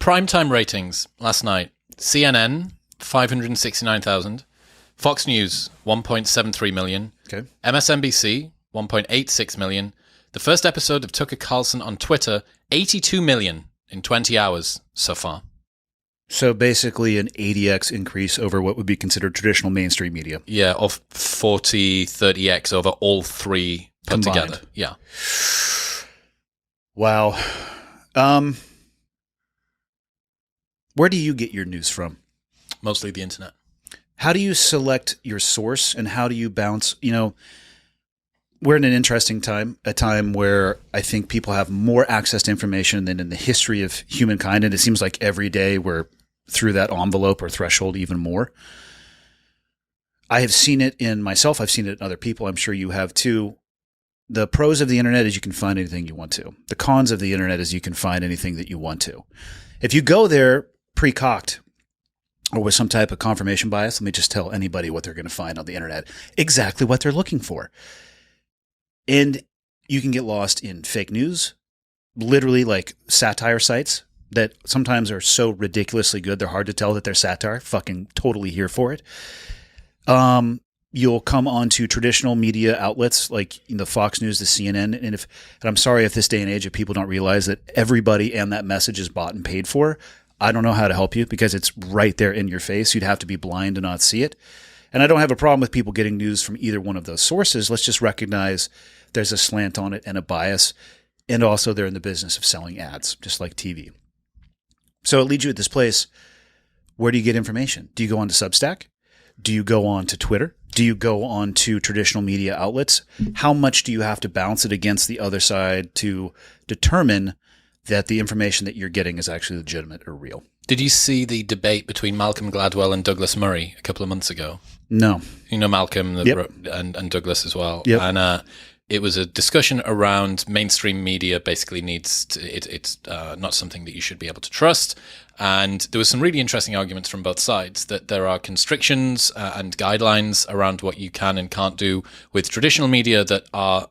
Primetime ratings last night. CNN, 569,000. Fox News, 1.73 million. Okay. MSNBC, 1.86 million. The first episode of Tucker Carlson on Twitter, 82 million in 20 hours so far. So basically an 80x increase over what would be considered traditional mainstream media. Yeah, of 40, 30x over all three put Combined. together. Yeah. Wow. Where do you get your news from? Mostly the internet. How do you select your source and how do you bounce? We're in an interesting time, a time where I think people have more access to information than in the history of humankind. And it seems like every day we're through that envelope or threshold even more. I have seen it in myself. I've seen it in other people. I'm sure you have too. The pros of the internet is you can find anything you want to. The cons of the internet is you can find anything that you want to. If you go there pre-cocked or with some type of confirmation bias, let me just tell anybody what they're going to find on the internet, exactly what they're looking for. And you can get lost in fake news, literally like satire sites that sometimes are so ridiculously good, they're hard to tell that they're satire. Fucking totally here for it. You'll come onto traditional media outlets like the Fox News, the CNN, and I'm sorry if this day and age if people don't realize that everybody and that message is bought and paid for, I don't know how to help you because it's right there in your face. You'd have to be blind to not see it. And I don't have a problem with people getting news from either one of those sources. Let's just recognize there's a slant on it and a bias. And also they're in the business of selling ads, just like TV. So it leads you at this place. Where do you get information? Do you go on to Substack? Do you go on to Twitter? Do you go on to traditional media outlets? How much do you have to bounce it against the other side to determine that the information that you're getting is actually legitimate or real? Did you see the debate between Malcolm Gladwell and Douglas Murray a couple of months ago? No. You know Malcolm Yep. and Douglas as well. Yep. And it was a discussion around mainstream media basically needs to, it's not something that you should be able to trust. And there was some really interesting arguments from both sides that there are constrictions and guidelines around what you can and can't do with traditional media that are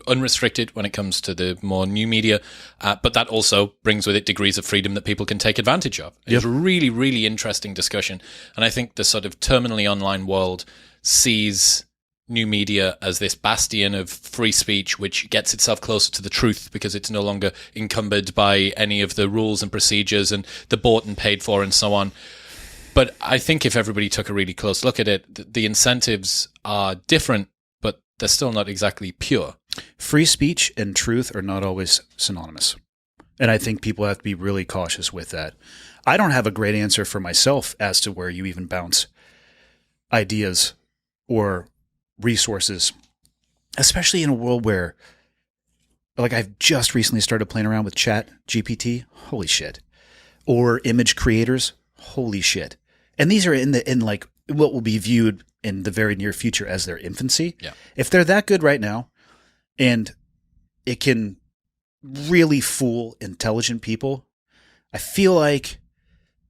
unrestricted when it comes to the more new media. But that also brings with it degrees of freedom that people can take advantage of. It was a really, really interesting discussion. And I think the sort of terminally online world sees new media as this bastion of free speech, which gets itself closer to the truth because it's no longer encumbered by any of the rules and procedures and the bought and paid for and so on. But I think if everybody took a really close look at it, the incentives are different, but they're still not exactly pure. Free speech and truth are not always synonymous. And I think people have to be really cautious with that. I don't have a great answer for myself as to where you even bounce ideas or resources, especially in a world where, like, I've just recently started playing around with Chat GPT. Holy shit. Or image creators. Holy shit. And these are in like what will be viewed in the very near future as their infancy. Yeah. If they're that good right now and it can really fool intelligent people, I feel like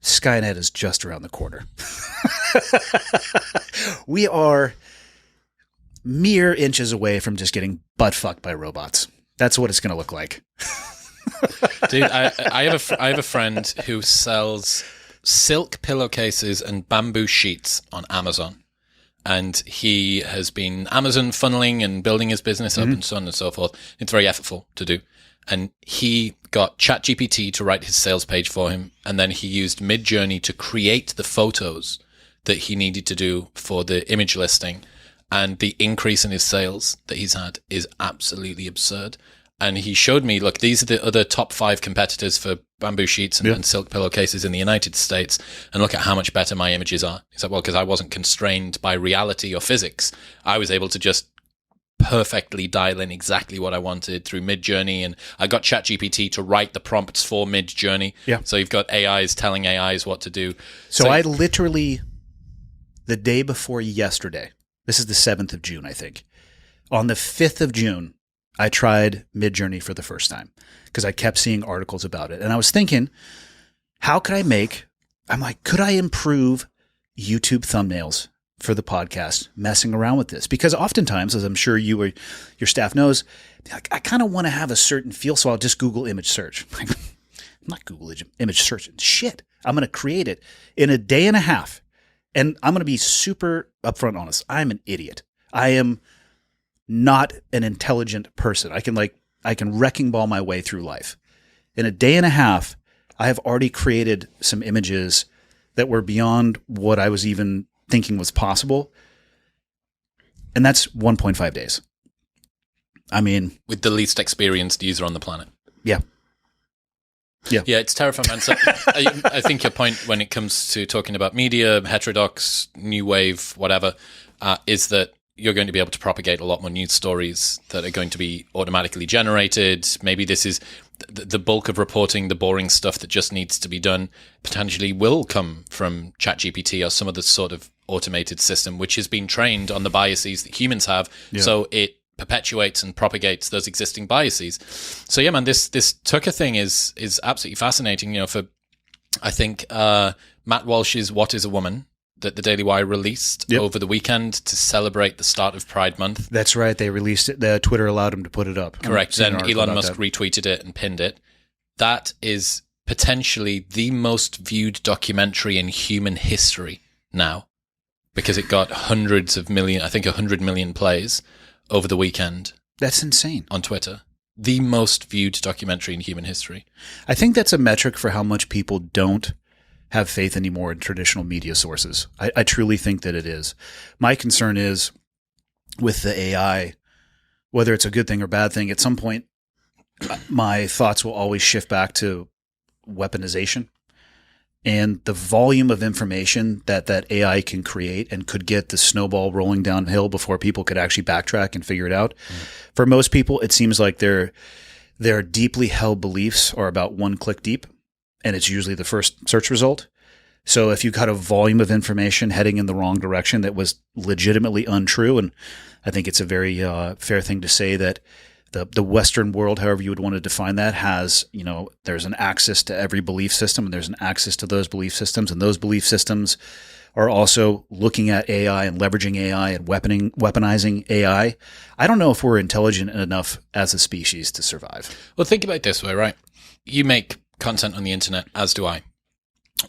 Skynet is just around the corner. We are mere inches away from just getting butt fucked by robots. That's what it's going to look like. Dude, I have a friend who sells silk pillowcases and bamboo sheets on Amazon. And he has been Amazon funneling and building his business up and so on and so forth. It's very effortful to do. And he got ChatGPT to write his sales page for him. And then he used Midjourney to create the photos that he needed to do for the image listing. And the increase in his sales that he's had is absolutely absurd. And he showed me, look, these are the other top 5 competitors for bamboo sheets and silk pillowcases in the United States. And look at how much better my images are. He's like, well, because I wasn't constrained by reality or physics. I was able to just perfectly dial in exactly what I wanted through Midjourney. And I got ChatGPT to write the prompts for Midjourney. Yeah. So you've got AIs telling AIs what to do. So I literally, the day before yesterday, this is the 7th of June, I think. On the 5th of June, I tried Midjourney for the first time because I kept seeing articles about it. And I was thinking, how could could I improve YouTube thumbnails for the podcast messing around with this? Because oftentimes, as I'm sure you or your staff knows, I kind of want to have a certain feel, so I'll just Google image search. I'm not Google image search. Shit. I'm going to create it in a day and a half. And I'm going to be super upfront honest. I'm an idiot. I am not an intelligent person. I can wrecking ball my way through life. In a day and a half, I have already created some images that were beyond what I was even thinking was possible. And that's 1.5 days. I mean, with the least experienced user on the planet. Yeah. Yeah, it's terrifying, man. So I think your point when it comes to talking about media, heterodox, new wave, whatever, is that you're going to be able to propagate a lot more news stories that are going to be automatically generated. Maybe this is the bulk of reporting, the boring stuff that just needs to be done, potentially will come from ChatGPT or some other sort of automated system, which has been trained on the biases that humans have. Yeah. So it perpetuates and propagates those existing biases. So yeah, man, this Tucker thing is absolutely fascinating. For I think Matt Walsh's "What Is a Woman" that the Daily Wire released over the weekend to celebrate the start of Pride Month. That's right. They released it. Twitter allowed them to put it up. Correct. Then Elon Musk retweeted it and pinned it. That is potentially the most viewed documentary in human history now, because it got hundreds of million, I think 100 million plays over the weekend. That's insane. On Twitter. The most viewed documentary in human history. I think that's a metric for how much people don't have faith anymore in traditional media sources. I truly think that it is. My concern is with the AI, whether it's a good thing or bad thing, at some point, my thoughts will always shift back to weaponization. And the volume of information that AI can create and could get the snowball rolling downhill before people could actually backtrack and figure it out. For most people, it seems like their deeply held beliefs are about one click deep, and it's usually the first search result. So if you got a volume of information heading in the wrong direction that was legitimately untrue, and I think it's a very fair thing to say that the Western world, however you would want to define that, has, there's an access to every belief system, and there's an access to those belief systems, and those belief systems are also looking at AI and leveraging AI and weaponizing AI. I don't know if we're intelligent enough as a species to survive. Well, think about it this way, right? You make content on the internet, as do I.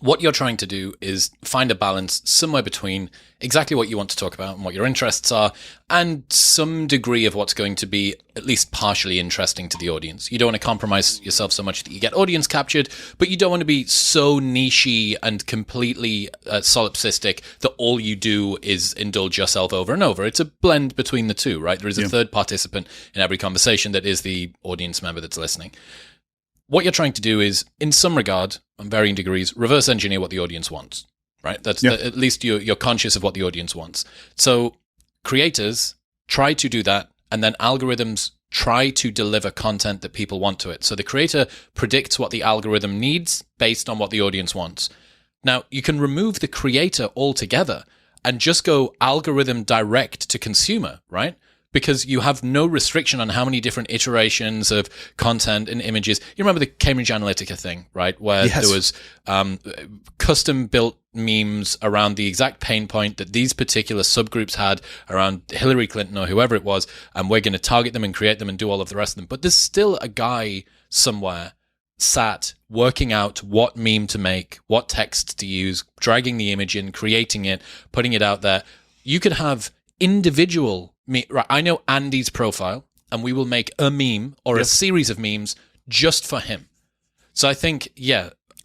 What you're trying to do is find a balance somewhere between exactly what you want to talk about and what your interests are, and some degree of what's going to be at least partially interesting to the audience. You don't want to compromise yourself so much that you get audience captured, but you don't want to be so niche-y and completely solipsistic that all you do is indulge yourself over and over. It's a blend between the two, right? There is a third participant in every conversation that is the audience member that's listening. What you're trying to do is, in some regard, on varying degrees, reverse engineer what the audience wants, right? That's at least you're conscious of what the audience wants. So creators try to do that, and then algorithms try to deliver content that people want to it. So the creator predicts what the algorithm needs based on what the audience wants. Now, you can remove the creator altogether and just go algorithm direct to consumer, right? Because you have no restriction on how many different iterations of content and images. You remember the Cambridge Analytica thing, right? Where there was custom-built memes around the exact pain point that these particular subgroups had around Hillary Clinton or whoever it was, and we're going to target them and create them and do all of the rest of them. But there's still a guy somewhere sat working out what meme to make, what text to use, dragging the image in, creating it, putting it out there. You could have individual right, I know Andy's profile, and we will make a meme or a series of memes just for him. So I think,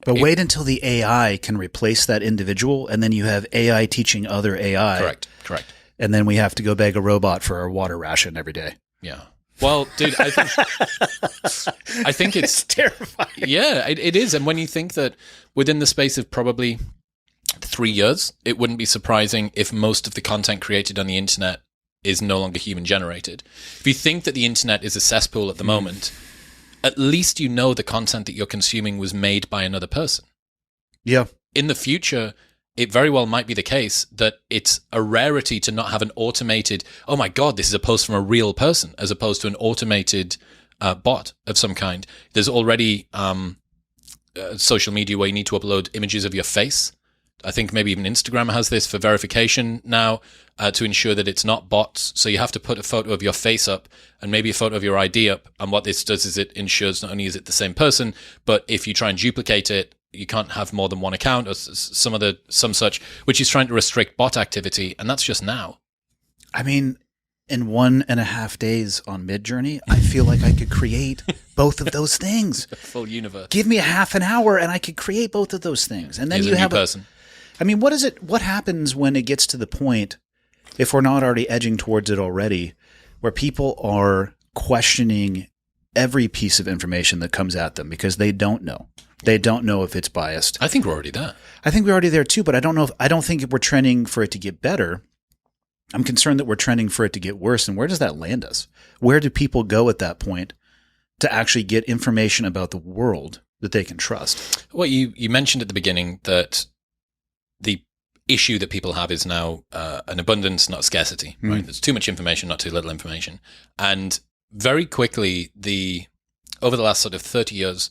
But wait until the AI can replace that individual, and then you have AI teaching other AI. Correct. And then we have to go beg a robot for our water ration every day. Yeah. Well, dude, I think it's terrifying. Yeah, it is. And when you think that within the space of probably 3 years, it wouldn't be surprising if most of the content created on the internet is no longer human generated. If you think that the internet is a cesspool at the moment, at least you know the content that you're consuming was made by another person. Yeah. In the future, it very well might be the case that it's a rarity to not have an automated, oh my God, this is a post from a real person, as opposed to an automated bot of some kind. There's already social media where you need to upload images of your face I think maybe even Instagram has this for verification now to ensure that it's not bots. So you have to put a photo of your face up and maybe a photo of your ID up. And what this does is it ensures not only is it the same person, but if you try and duplicate it, you can't have more than one account or some such, which is trying to restrict bot activity. And that's just now. I mean, in 1.5 days on Midjourney, I feel like I could create both of those things. A full universe. Give me a half an hour and I could create both of those things. And then Here's you a have new person. I mean, what happens when it gets to the point, if we're not already edging towards it already, where people are questioning every piece of information that comes at them because they don't know. They don't know if it's biased. I think we're already there. I think we're already there too, but I don't think we're trending for it to get better. I'm concerned that we're trending for it to get worse. And where does that land us? Where do people go at that point to actually get information about the world that they can trust? Well, you mentioned at the beginning that the issue that people have is now an abundance, not scarcity, right? There's too much information, not too little information. And very quickly, over the last sort of 30 years,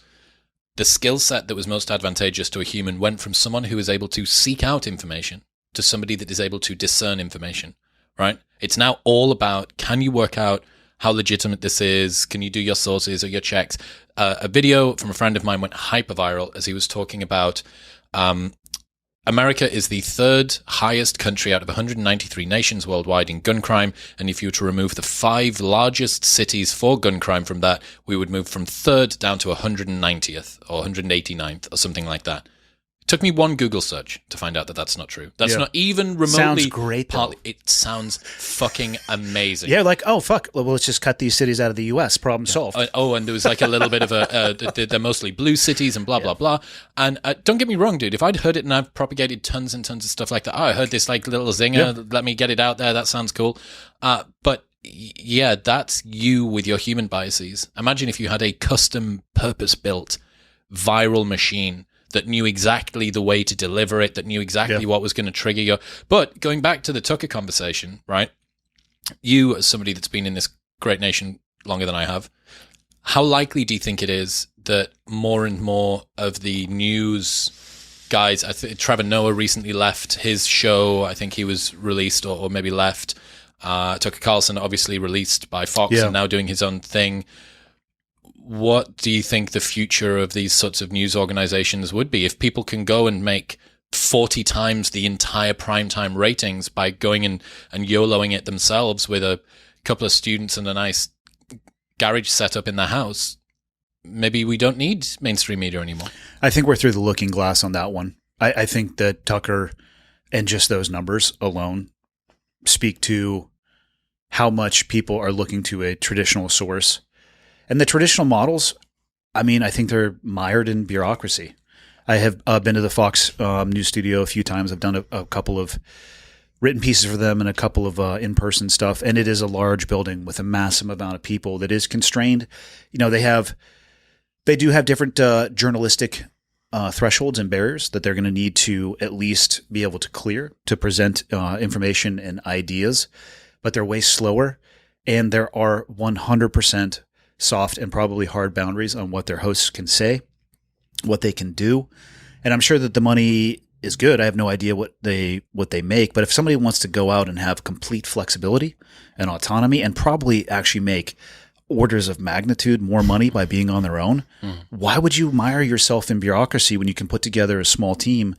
the skill set that was most advantageous to a human went from someone who is able to seek out information to somebody that is able to discern information, right? It's now all about, can you work out how legitimate this is? Can you do your sources or your checks? A video from a friend of mine went hyper viral as he was talking about America is the third highest country out of 193 nations worldwide in gun crime. And if you were to remove the 5 largest cities for gun crime from that, we would move from third down to 190th or 189th or something like that. It took me one Google search to find out that that's not true. That's not even remotely. Sounds great, though. It sounds fucking amazing. Yeah, like, oh, fuck. Well, let's just cut these cities out of the U.S. Problem solved. And there was like a little bit of they're mostly blue cities and blah, blah, blah. And don't get me wrong, dude. If I'd heard it and I've propagated tons and tons of stuff like that, I heard this like little zinger, let me get it out there. That sounds cool. But yeah, that's you with your human biases. Imagine if you had a custom purpose-built viral machine that knew exactly the way to deliver it, that knew exactly what was going to trigger your... But going back to the Tucker conversation, right? You, as somebody that's been in this great nation longer than I have, how likely do you think it is that more and more of the news guys... Trevor Noah recently left his show. I think he was released or maybe left. Tucker Carlson, obviously released by Fox and now doing his own thing. What do you think the future of these sorts of news organizations would be if people can go and make 40 times the entire primetime ratings by going and YOLOing it themselves with a couple of students and a nice garage setup in their house? Maybe we don't need mainstream media anymore. I think we're through the looking glass on that one. I think that Tucker and just those numbers alone speak to how much people are looking to a traditional source. And the traditional models, I mean, I think they're mired in bureaucracy. I have been to the Fox News studio a few times. I've done a couple of written pieces for them and a couple of in-person stuff. And it is a large building with a massive amount of people that is constrained. You know, they do have different journalistic thresholds and barriers that they're going to need to at least be able to clear to present information and ideas, but they're way slower. And there are 100% soft and probably hard boundaries on what their hosts can say, what they can do. And I'm sure that the money is good. I have no idea what they make, but if somebody wants to go out and have complete flexibility and autonomy and probably actually make orders of magnitude more money by being on their own, why would you mire yourself in bureaucracy when you can put together a small team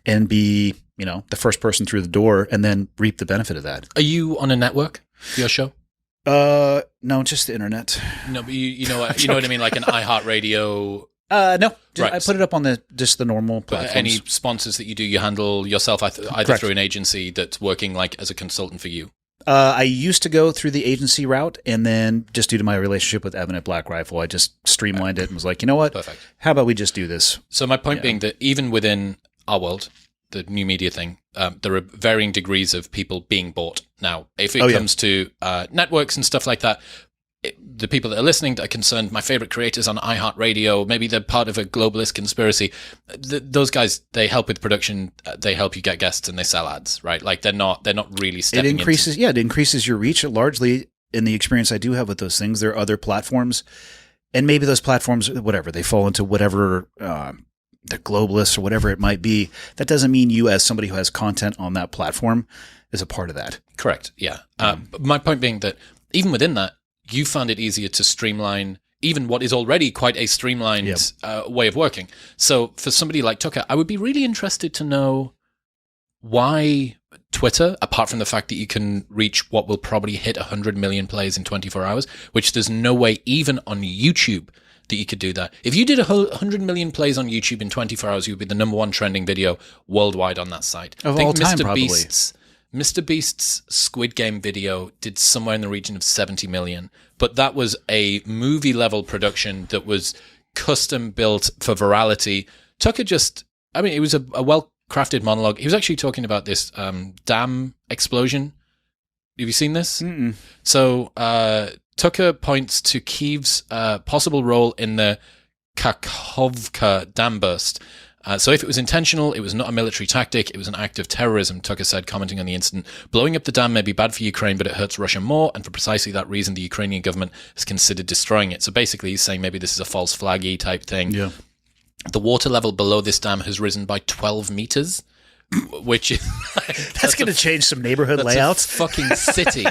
and be, the first person through the door and then reap the benefit of that? Are you on a network for your show? No, just the internet. No, but you know what I mean, like an iHeartRadio. No, right. I put it up on the normal platforms. Any sponsors that you handle yourself, either Correct. through an agency that's working like as a consultant for you? I used to go through the agency route, and then just due to my relationship with Evan at Black Rifle, I just streamlined it and was like, you know what? Perfect. How about we just do this? So my point being that even within our world, the new media thing, there are varying degrees of people being bought. Now, if it comes to networks and stuff like that, the people that are listening that are concerned, my favorite creators on iHeartRadio, maybe they're part of a globalist conspiracy. Those guys, they help with production, they help you get guests, and they sell ads, right? Like they're not really stepping into... It increases your reach. Largely, in the experience I do have with those things, there are other platforms, and maybe those platforms, whatever, they fall into whatever they're globalists or whatever it might be. That doesn't mean you, as somebody who has content on that platform, is a part of that. Correct. Yeah. My point being that even within that, you found it easier to streamline even what is already quite a streamlined way of working. So for somebody like Tucker, I would be really interested to know why Twitter, apart from the fact that you can reach what will probably hit 100 million plays in 24 hours, which there's no way even on YouTube that you could do that. If you did 100 million plays on YouTube in 24 hours, you would be the number one trending video worldwide on that site. Of all time, probably. Mr. Beast's Squid Game video did somewhere in the region of 70 million, but that was a movie-level production that was custom built for virality. Tucker it was a well-crafted monologue. He was actually talking about this dam explosion. Have you seen this? Mm-mm. So Tucker points to Kyiv's possible role in the Kakhovka dam burst. So if it was intentional, it was not a military tactic, it was an act of terrorism, Tucker said, commenting on the incident. Blowing up the dam may be bad for Ukraine, but it hurts Russia more, and for precisely that reason, the Ukrainian government has considered destroying it. So basically, he's saying maybe this is a false flag-y type thing. Yeah. The water level below this dam has risen by 12 meters, which is... that's going to change some neighborhood layouts. A fucking city.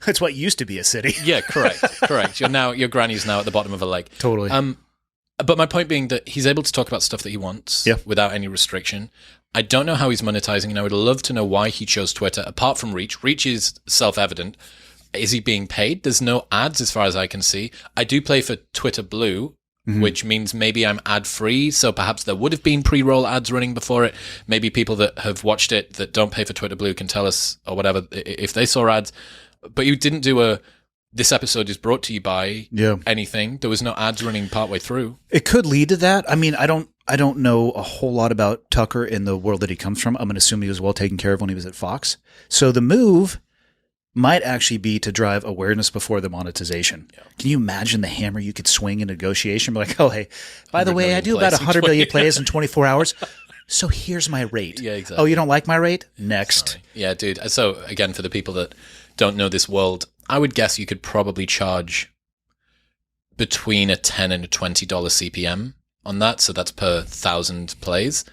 It's what used to be a city. Yeah, correct. Your granny's now at the bottom of a lake. Totally. But my point being that he's able to talk about stuff that he wants without any restriction. I don't know how he's monetizing, and I would love to know why he chose Twitter, apart from reach. Reach is self-evident. Is he being paid? There's no ads as far as I can see. I do play for Twitter Blue, which means maybe I'm ad-free, so perhaps there would have been pre-roll ads running before it. Maybe people that have watched it that don't pay for Twitter Blue can tell us, or whatever, if they saw ads. But you didn't do this episode is brought to you by anything. There was no ads running partway through. It could lead to that. I mean, I don't know a whole lot about Tucker in the world that he comes from. I'm going to assume he was well taken care of when he was at Fox. So the move might actually be to drive awareness before the monetization. Yeah. Can you imagine the hammer you could swing in negotiation? Be like, oh, hey, by the way, I do about 100 million plays in 24 hours. So here's my rate. Yeah, exactly. Oh, you don't like my rate? Next. Sorry. Yeah, dude. So again, for the people that don't know this world, I would guess you could probably charge between a $10 and a $20 CPM on that. So that's per 1,000 plays,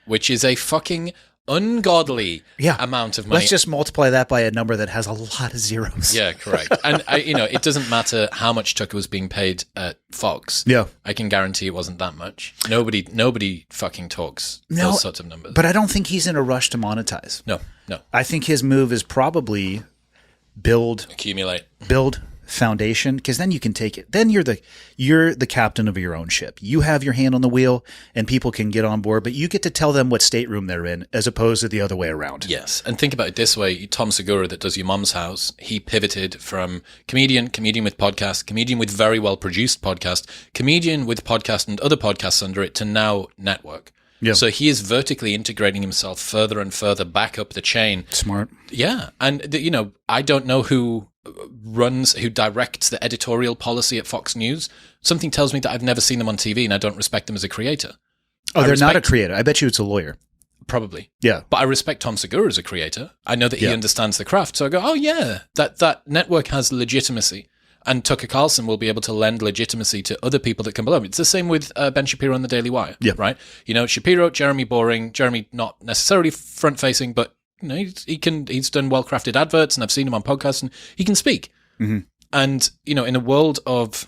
which is a fucking ungodly amount of money. Let's just multiply that by a number that has a lot of zeros. Yeah, correct. And it doesn't matter how much Tucker was being paid at Fox. Yeah, I can guarantee it wasn't that much. Nobody fucking talks those sorts of numbers. But I don't think he's in a rush to monetize. No. I think his move is probably build foundation, because then you can take it. Then you're the captain of your own ship. You have your hand on the wheel, and people can get on board, but you get to tell them what stateroom they're in, as opposed to the other way around. Yes, and think about it this way: Tom Segura, that does Your Mom's House, he pivoted from comedian with podcast, comedian with very well produced podcast, comedian with podcast and other podcasts under it, to now network. Yeah. So he is vertically integrating himself further and further back up the chain. Smart. Yeah, and I don't know who directs the editorial policy at Fox News. Something tells me that I've never seen them on TV, and I don't respect them as a creator. Oh, they're not a creator. I bet you it's a lawyer. Probably. Yeah. But I respect Tom Segura as a creator. I know that he understands the craft. So I go, oh yeah, that network has legitimacy. And Tucker Carlson will be able to lend legitimacy to other people that come below him. It's the same with Ben Shapiro on the Daily Wire, right? Shapiro, Jeremy boring, Jeremy not necessarily front-facing, but he's done well-crafted adverts, and I've seen him on podcasts, and he can speak. Mm-hmm. And, in a world of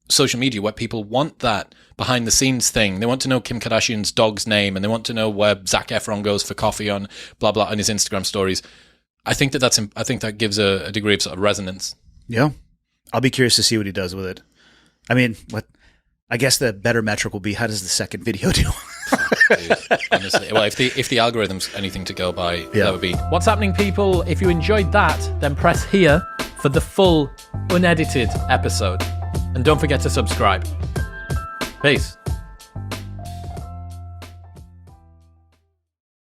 social media where people want that behind-the-scenes thing, they want to know Kim Kardashian's dog's name, and they want to know where Zac Efron goes for coffee on blah, blah, on his Instagram stories. I think that gives a degree of sort of resonance. Yeah. I'll be curious to see what he does with it. I mean, I guess the better metric will be, how does the second video do? Dude, honestly. Well, if the algorithm's anything to go by, that would be. What's happening, people? If you enjoyed that, then press here for the full, unedited episode. And don't forget to subscribe. Peace.